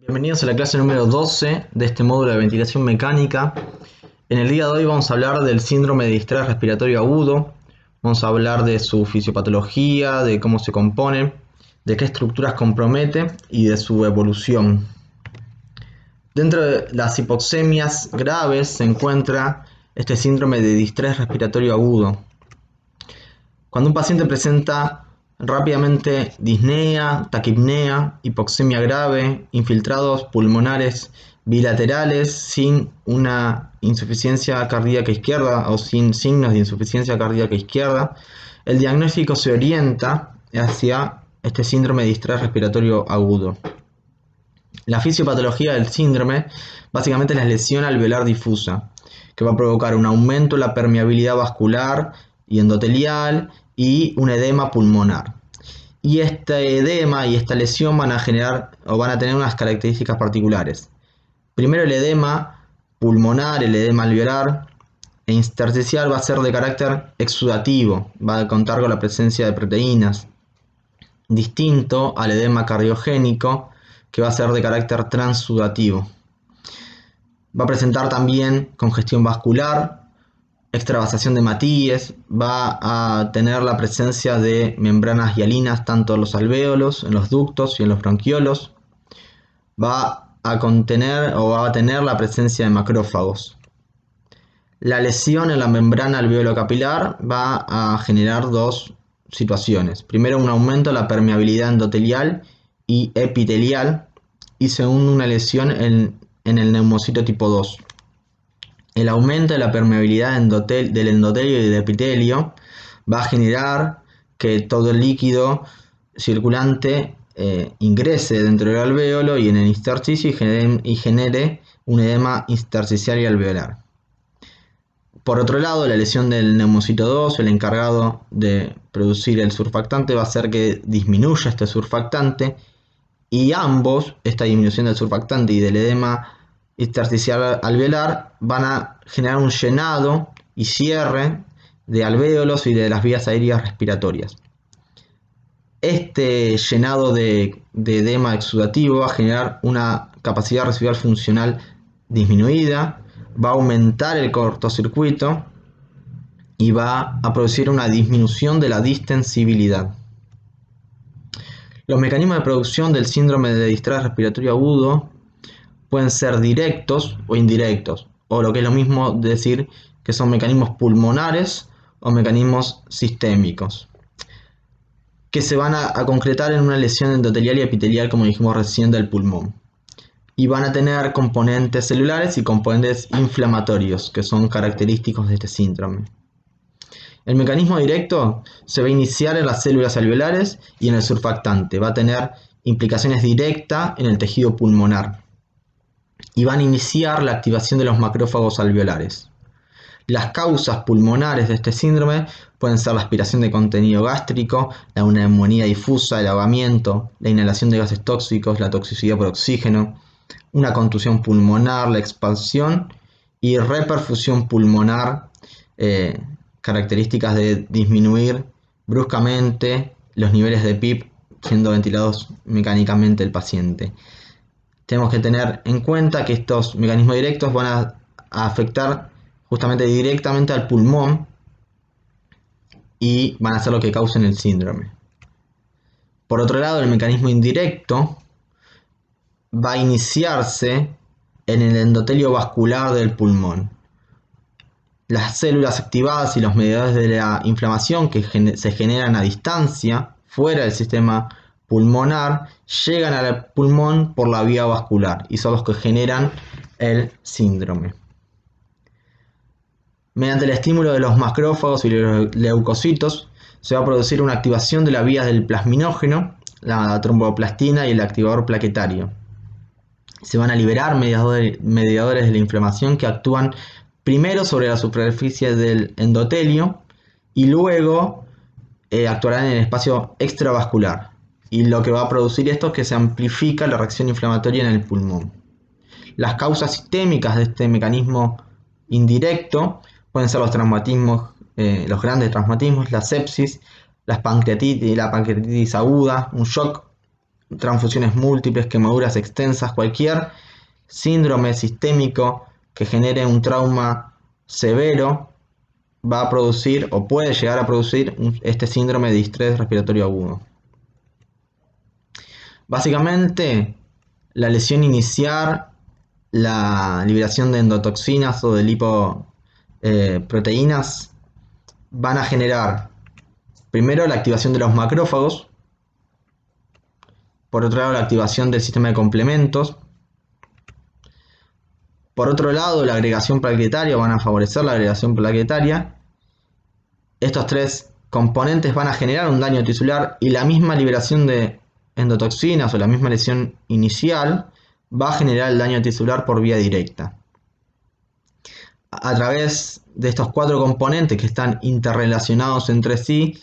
Bienvenidos a la clase número 12 de este módulo de ventilación mecánica. En el día de hoy vamos a hablar del síndrome de distrés respiratorio agudo. Vamos a hablar de su fisiopatología, de cómo se compone, de qué estructuras compromete y de su evolución. Dentro de las hipoxemias graves se encuentra este síndrome de distrés respiratorio agudo. Cuando un paciente presenta rápidamente disnea, taquipnea, hipoxemia grave, infiltrados pulmonares bilaterales sin una insuficiencia cardíaca izquierda o sin signos de insuficiencia cardíaca izquierda, el diagnóstico se orienta hacia este síndrome de distrés respiratorio agudo. La fisiopatología del síndrome básicamente es la lesión alveolar difusa, que va a provocar un aumento en la permeabilidad vascular y endotelial y un edema pulmonar. Y este edema y esta lesión van a generar o van a tener unas características particulares. Primero, el edema pulmonar, el edema alveolar e intersticial va a ser de carácter exudativo, va a contar con la presencia de proteínas, distinto al edema cardiogénico, que va a ser de carácter transudativo. Va a presentar también congestión vascular, extravasación de Matías, va a tener la presencia de membranas hialinas tanto en los alvéolos, en los ductos y en los bronquiolos. Va a contener o va a tener la presencia de macrófagos. La lesión en la membrana alveolo-capilar va a generar dos situaciones. Primero, un aumento de la permeabilidad endotelial y epitelial, y segundo, una lesión en el neumocito tipo 2. El aumento de la permeabilidad del endotelio y del epitelio va a generar que todo el líquido circulante ingrese dentro del alvéolo y en el intersticio y genere un edema intersticial y alveolar. Por otro lado, la lesión del neumocito 2, el encargado de producir el surfactante, va a hacer que disminuya este surfactante, y ambos, esta disminución del surfactante y del edema intersticial alveolar, van a generar un llenado y cierre de alvéolos y de las vías aéreas respiratorias. Este llenado de edema exudativo va a generar una capacidad residual funcional disminuida, va a aumentar el cortocircuito y va a producir una disminución de la distensibilidad. Los mecanismos de producción del síndrome de distrés respiratorio agudo pueden ser directos o indirectos, o lo que es lo mismo decir que son mecanismos pulmonares o mecanismos sistémicos, que se van a concretar en una lesión endotelial y epitelial, como dijimos recién, del pulmón. Y van a tener componentes celulares y componentes inflamatorios, que son característicos de este síndrome. El mecanismo directo se va a iniciar en las células alveolares y en el surfactante. Va a tener implicaciones directas en el tejido pulmonar y van a iniciar la activación de los macrófagos alveolares. Las causas pulmonares de este síndrome pueden ser la aspiración de contenido gástrico, la neumonía difusa, el ahogamiento, la inhalación de gases tóxicos, la toxicidad por oxígeno, una contusión pulmonar, la expansión y reperfusión pulmonar, características de disminuir bruscamente los niveles de PIP siendo ventilados mecánicamente el paciente. Tenemos que tener en cuenta que estos mecanismos directos van a afectar justamente directamente al pulmón y van a ser lo que causen el síndrome. Por otro lado, el mecanismo indirecto va a iniciarse en el endotelio vascular del pulmón. Las células activadas y los mediadores de la inflamación que se generan a distancia, fuera del sistema pulmonar, llegan al pulmón por la vía vascular y son los que generan el síndrome. Mediante el estímulo de los macrófagos y los leucocitos se va a producir una activación de las vías del plasminógeno, la tromboplastina y el activador plaquetario. Se van a liberar mediadores de la inflamación que actúan primero sobre la superficie del endotelio y luego actuarán en el espacio extravascular. Y lo que va a producir esto es que se amplifica la reacción inflamatoria en el pulmón. Las causas sistémicas de este mecanismo indirecto pueden ser los traumatismos, los grandes traumatismos, la sepsis, la pancreatitis aguda, un shock transfusiones múltiples, quemaduras extensas, cualquier síndrome sistémico que genere un trauma severo va a producir o puede llegar a producir este síndrome de distrés respiratorio agudo. Básicamente, la lesión inicial, la liberación de endotoxinas o de lipoproteínas van a generar primero la activación de los macrófagos, por otro lado la activación del sistema de complementos, por otro lado la agregación plaquetaria, van a favorecer la agregación plaquetaria. Estos tres componentes van a generar un daño tisular y la misma liberación de endotoxinas o la misma lesión inicial va a generar el daño tisular por vía directa. A través de estos cuatro componentes que están interrelacionados entre sí,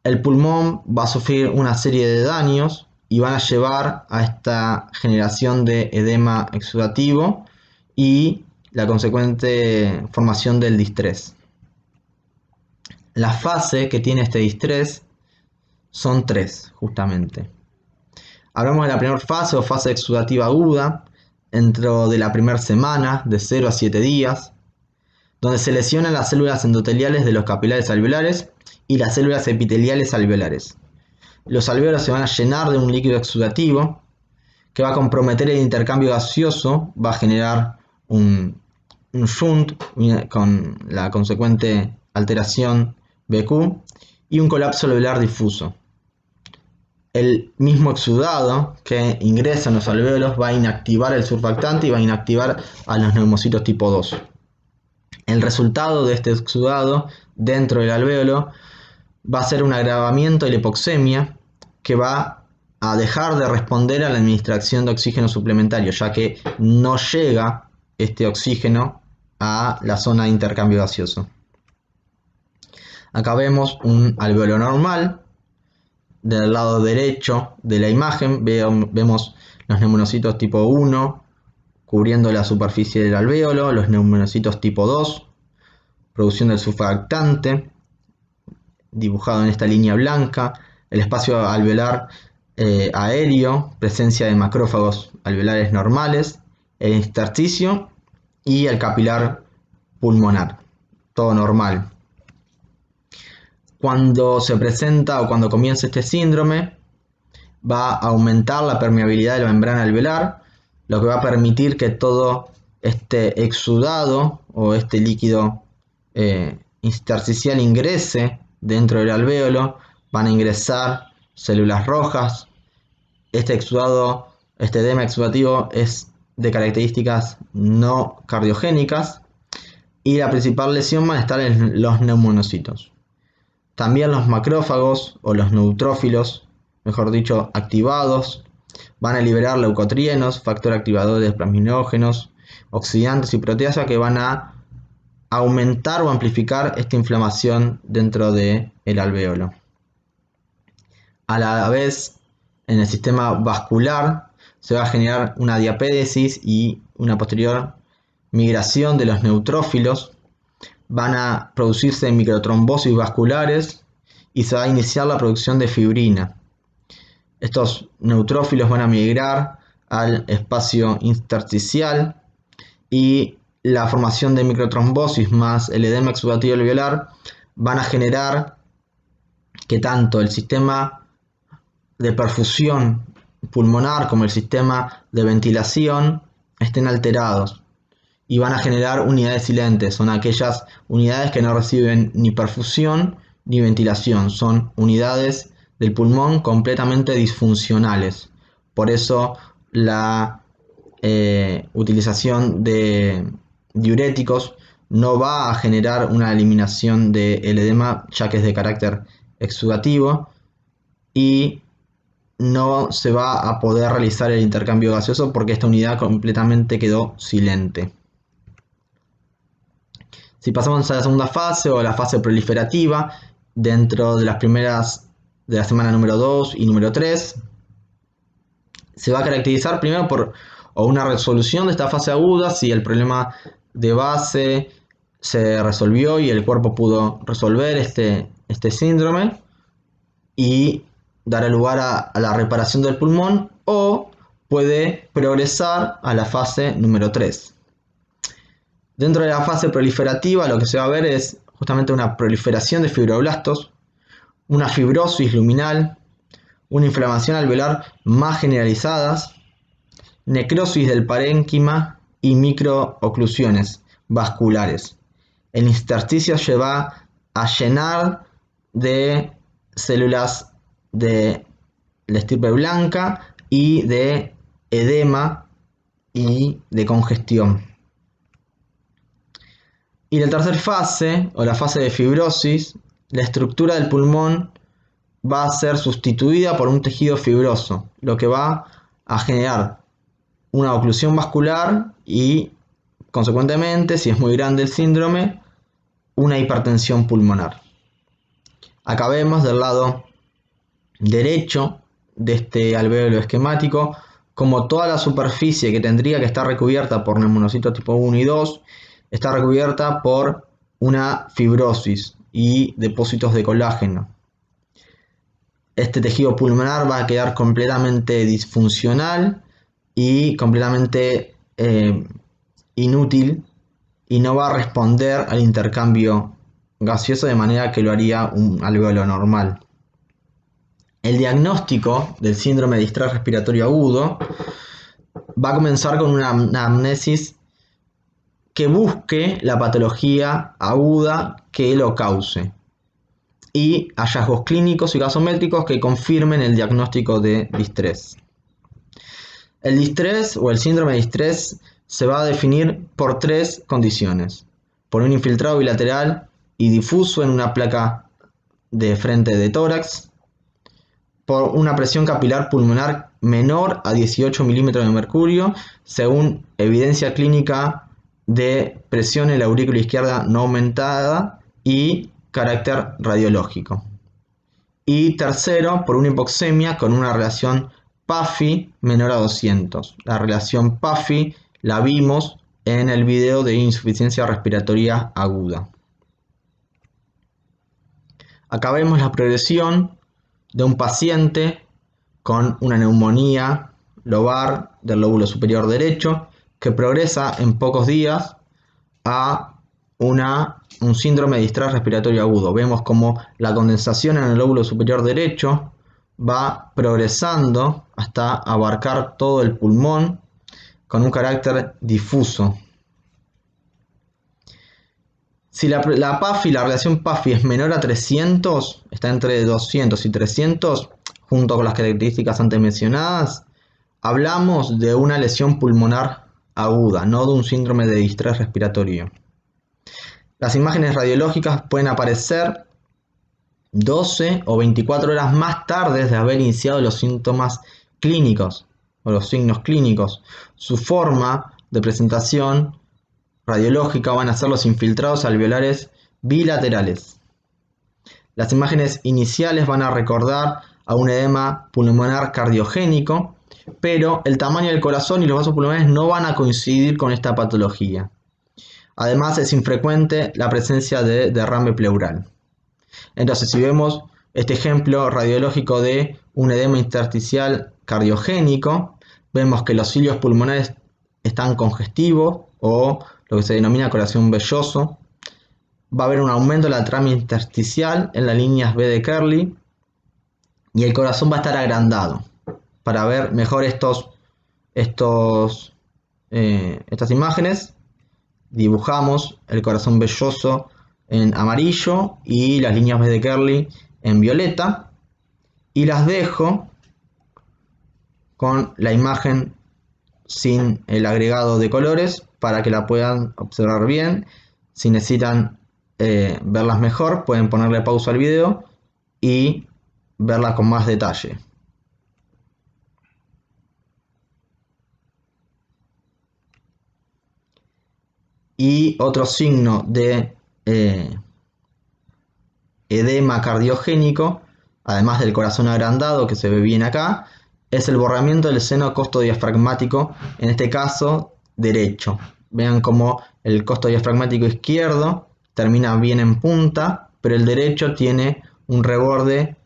el pulmón va a sufrir una serie de daños y van a llevar a esta generación de edema exudativo y la consecuente formación del distrés. La fase que tiene este distrés son tres, justamente. Hablamos de la primera fase o fase exudativa aguda, dentro de la primera semana, de 0 a 7 días, donde se lesionan las células endoteliales de los capilares alveolares y las células epiteliales alveolares. Los alvéolos se van a llenar de un líquido exudativo que va a comprometer el intercambio gaseoso, va a generar un shunt con la consecuente alteración BQ y un colapso alveolar difuso. El mismo exudado que ingresa en los alvéolos va a inactivar el surfactante y va a inactivar a los neumocitos tipo 2. El resultado de este exudado dentro del alvéolo va a ser un agravamiento de la hipoxemia que va a dejar de responder a la administración de oxígeno suplementario, ya que no llega este oxígeno a la zona de intercambio gaseoso. Acá vemos un alvéolo normal. Del lado derecho de la imagen vemos los neumonocitos tipo 1 cubriendo la superficie del alvéolo, los neumonocitos tipo 2 produciendo el surfactante dibujado en esta línea blanca, el espacio alveolar aéreo, presencia de macrófagos alveolares normales, el intersticio y el capilar pulmonar, todo normal. Cuando se presenta o cuando comienza este síndrome, va a aumentar la permeabilidad de la membrana alveolar, lo que va a permitir que todo este exudado o este líquido intersticial ingrese dentro del alvéolo. Van a ingresar células rojas. Este exudado, este edema exudativo es de características no cardiogénicas y la principal lesión va a estar en los neumonocitos. También los macrófagos o los neutrófilos, mejor dicho, activados, van a liberar leucotrienos, factor activador de plasminógenos, oxidantes y proteasa que van a aumentar o amplificar esta inflamación dentro del alvéolo. A la vez, en el sistema vascular se va a generar una diapédesis y una posterior migración de los neutrófilos. Van a producirse microtrombosis vasculares y se va a iniciar la producción de fibrina. Estos neutrófilos van a migrar al espacio intersticial y la formación de microtrombosis más el edema exudativo alveolar van a generar que tanto el sistema de perfusión pulmonar como el sistema de ventilación estén alterados y van a generar unidades silentes. Son aquellas unidades que no reciben ni perfusión ni ventilación. Son unidades del pulmón completamente disfuncionales. Por eso la utilización de diuréticos no va a generar una eliminación del edema, ya que es de carácter exudativo, y no se va a poder realizar el intercambio gaseoso porque esta unidad completamente quedó silente. Si pasamos a la segunda fase o la fase proliferativa, dentro de las primeras de la semana número 2 y número 3, se va a caracterizar primero por una resolución de esta fase aguda, si el problema de base se resolvió y el cuerpo pudo resolver este síndrome, y dará lugar a la reparación del pulmón o puede progresar a la fase número 3. Dentro de la fase proliferativa lo que se va a ver es justamente una proliferación de fibroblastos, una fibrosis luminal, una inflamación alveolar más generalizadas, necrosis del parénquima y microoclusiones vasculares. El intersticio se va a llenar de células de la estirpe blanca y de edema y de congestión. Y la tercera fase, o la fase de fibrosis, la estructura del pulmón va a ser sustituida por un tejido fibroso, lo que va a generar una oclusión vascular y, consecuentemente, si es muy grande el síndrome, una hipertensión pulmonar. Acá vemos del lado derecho de este alvéolo esquemático como toda la superficie que tendría que estar recubierta por neumonocitos tipo 1 y 2 está recubierta por una fibrosis y depósitos de colágeno. Este tejido pulmonar va a quedar completamente disfuncional y completamente inútil y no va a responder al intercambio gaseoso de manera que lo haría un alvéolo normal. El diagnóstico del síndrome de distrés respiratorio agudo va a comenzar con una anamnesis que busque la patología aguda que lo cause y hallazgos clínicos y gasométricos que confirmen el diagnóstico de distrés. El distrés o el síndrome de distrés se va a definir por 3 condiciones: por un infiltrado bilateral y difuso en una placa de frente de tórax, por una presión capilar pulmonar menor a 18 milímetros de mercurio, según evidencia clínica de presión en la aurícula izquierda no aumentada y carácter radiológico. Y tercero, por una hipoxemia con una relación PAFI menor a 200. La relación PAFI la vimos en el video de insuficiencia respiratoria aguda. Acá vemos la progresión de un paciente con una neumonía lobar del lóbulo superior derecho que progresa en pocos días a un síndrome de distrés respiratorio agudo. Vemos como la condensación en el lóbulo superior derecho va progresando hasta abarcar todo el pulmón con un carácter difuso. Si la PAFI, la relación PAFI es menor a 300, está entre 200 y 300, junto con las características antes mencionadas, hablamos de una lesión pulmonar aguda, no de un síndrome de distrés respiratorio. Las imágenes radiológicas pueden aparecer 12 o 24 horas más tarde de haber iniciado los síntomas clínicos o los signos clínicos. Su forma de presentación radiológica van a ser los infiltrados alveolares bilaterales. Las imágenes iniciales van a recordar a un edema pulmonar cardiogénico, pero el tamaño del corazón y los vasos pulmonares no van a coincidir con esta patología. Además, es infrecuente la presencia de derrame pleural. Entonces, si vemos este ejemplo radiológico de un edema intersticial cardiogénico, vemos que los cilios pulmonares están congestivos o lo que se denomina corazón velloso. Va a haber un aumento de la trama intersticial en las líneas B de Kerley y el corazón va a estar agrandado. Para ver mejor estas imágenes, dibujamos el corazón velloso en amarillo y las líneas B de Kerley en violeta y las dejo con la imagen sin el agregado de colores para que la puedan observar bien. Si necesitan verlas mejor, pueden ponerle pausa al video y verlas con más detalle. Y otro signo de edema cardiogénico, además del corazón agrandado que se ve bien acá, es el borramiento del seno costodiafragmático, en este caso derecho. Vean cómo el costodiafragmático izquierdo termina bien en punta, pero el derecho tiene un reborde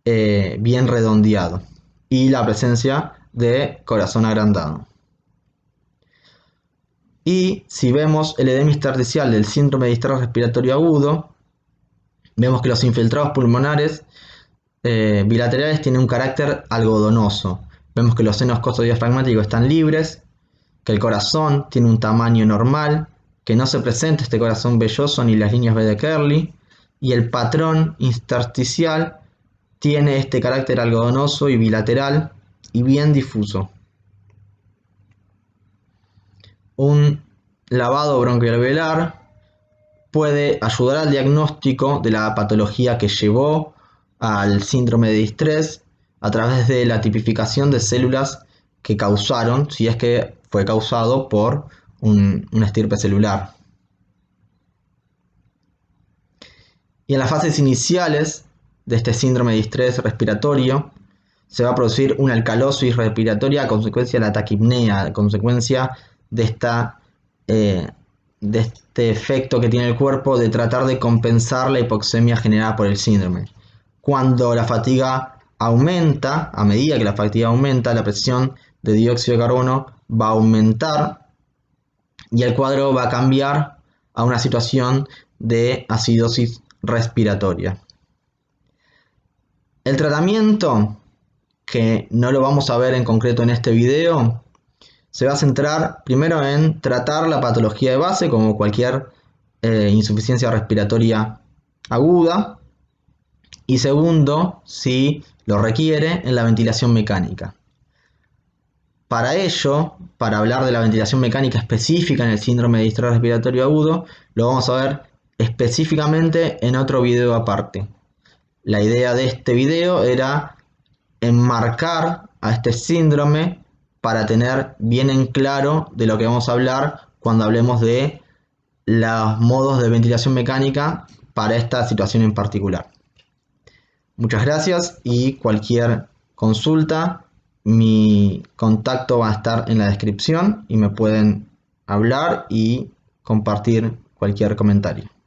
bien redondeado y la presencia de corazón agrandado. Y si vemos el edema intersticial del síndrome de distrés respiratorio agudo, vemos que los infiltrados pulmonares bilaterales tienen un carácter algodonoso. Vemos que los senos costodiafragmáticos están libres, que el corazón tiene un tamaño normal, que no se presenta este corazón velloso ni las líneas B de Kerley, y el patrón intersticial tiene este carácter algodonoso y bilateral y bien difuso. Un lavado bronquialveolar puede ayudar al diagnóstico de la patología que llevó al síndrome de distrés a través de la tipificación de células que causaron, si es que fue causado por una estirpe celular. Y en las fases iniciales de este síndrome de distrés respiratorio se va a producir una alcalosis respiratoria a consecuencia de la taquipnea, a consecuencia de este efecto que tiene el cuerpo de tratar de compensar la hipoxemia generada por el síndrome. Cuando la fatiga aumenta, a medida que la fatiga aumenta, la presión de dióxido de carbono va a aumentar y el cuadro va a cambiar a una situación de acidosis respiratoria. El tratamiento, que no lo vamos a ver en concreto en este video, se va a centrar primero en tratar la patología de base, como cualquier insuficiencia respiratoria aguda, y segundo, si lo requiere, en la ventilación mecánica. Para ello, para hablar de la ventilación mecánica específica en el síndrome de distrés respiratorio agudo, lo vamos a ver específicamente en otro video aparte. La idea de este video era enmarcar a este síndrome para tener bien en claro de lo que vamos a hablar cuando hablemos de los modos de ventilación mecánica para esta situación en particular. Muchas gracias y cualquier consulta, mi contacto va a estar en la descripción y me pueden hablar y compartir cualquier comentario.